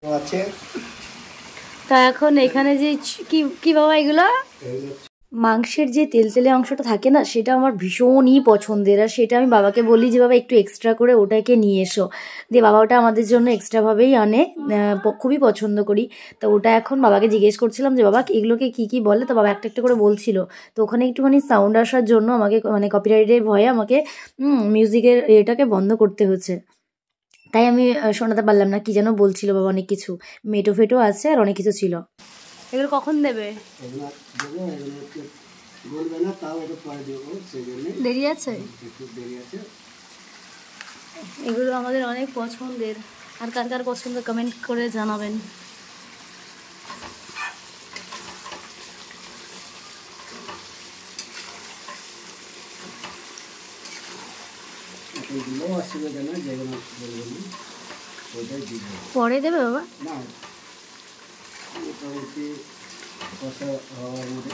আছে। তা এখন এখানে যে কি কি বাবা এগুলো মাংসের যে তেলতেলে অংশটা থাকে না সেটা আমার ভীষণই পছন্দের, আর সেটা আমি বাবাকে বলি যে বাবা একটু এক্সট্রা করে ওটাকে নিয়ে এসো, দিয়ে বাবা ওটা আমাদের জন্য এক্সট্রাভাবেই আনে, খুবই পছন্দ করি। তো ওটা এখন বাবাকে জিজ্ঞেস করছিলাম যে বাবা এগুলোকে কি কি বলে, তো বাবা একটা একটা করে বলছিল। তো ওখানে একটুখানি সাউন্ড আসার জন্য আমাকে মানে কপিরাইটের ভয়ে আমাকে মিউজিকের এটাকে বন্ধ করতে হচ্ছে, তাই আমি শোনাতে পারলাম না কি যেন বলছিল বাবা, অনেক কিছু মেটো ফেটো আছে আর অনেক কিছু ছিল। এগুলো কখন দেবে? দেরি আছে, এগুলো আমাদের অনেক পছন্দের, আর কার কার পছন্দ কমেন্ট করে জানাবেন। পরে দেবে বাবা? না, মোটামুটি কষা হওয়ার মধ্যে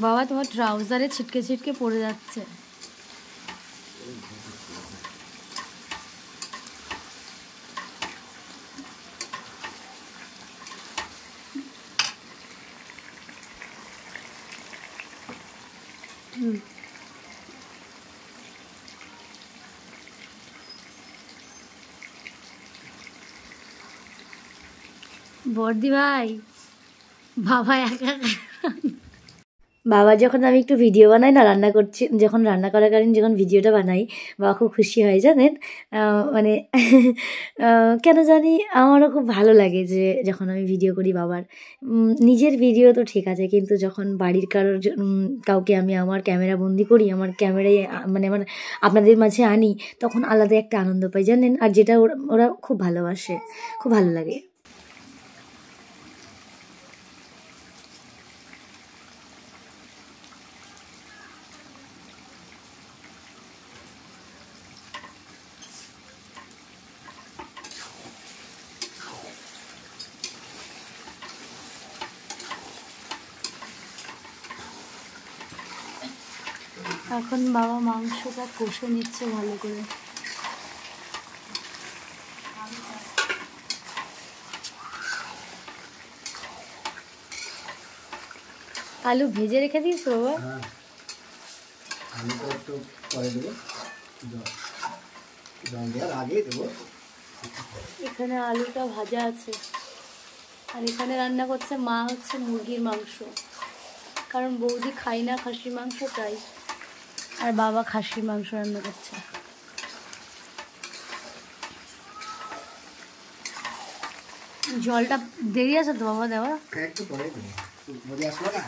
বাবা তোমার ট্রাউজারে ছিটকে ছিটকে পড়ে যাচ্ছে। বর্দি ভাই, বাবা একা বাবা যখন আমি একটু ভিডিও বানাই না, রান্না করছি যখন, রান্না করাকালীন যখন ভিডিওটা বানাই, বাবা খুব খুশি হয় জানেন। মানে কেন জানি আমারও খুব ভালো লাগে যে যখন আমি ভিডিও করি বাবার। নিজের ভিডিও তো ঠিক আছে, কিন্তু যখন বাড়ির কাউকে আমি আমার ক্যামেরা বন্দি করি, আমার ক্যামেরায় মানে আমার আপনাদের মাঝে আনি, তখন আলাদা একটা আনন্দ পাই জানেন, আর যেটা ওরা খুব ভালোবাসে, খুব ভালো লাগে। এখন বাবা মাংসটা কষে নিচ্ছে ভালো করে। আলু ভেজে রেখে দিয়েছো বাবা? হ্যাঁ, আলুটা একটু পরে দেবো, জল দেওয়ার আগেই দেবো। এখানে আলুটা ভাজা আছে, আর এখানে রান্না করছে মা হচ্ছে মুরগির মাংস, কারণ বৌদি খাই না খাসির মাংস তাই, আর বাবা খাসির মাংস রান্না করছে। জলটা দেরি আছে তো বাবা দেওয়া? একটু পরে দেবো, আসলো না।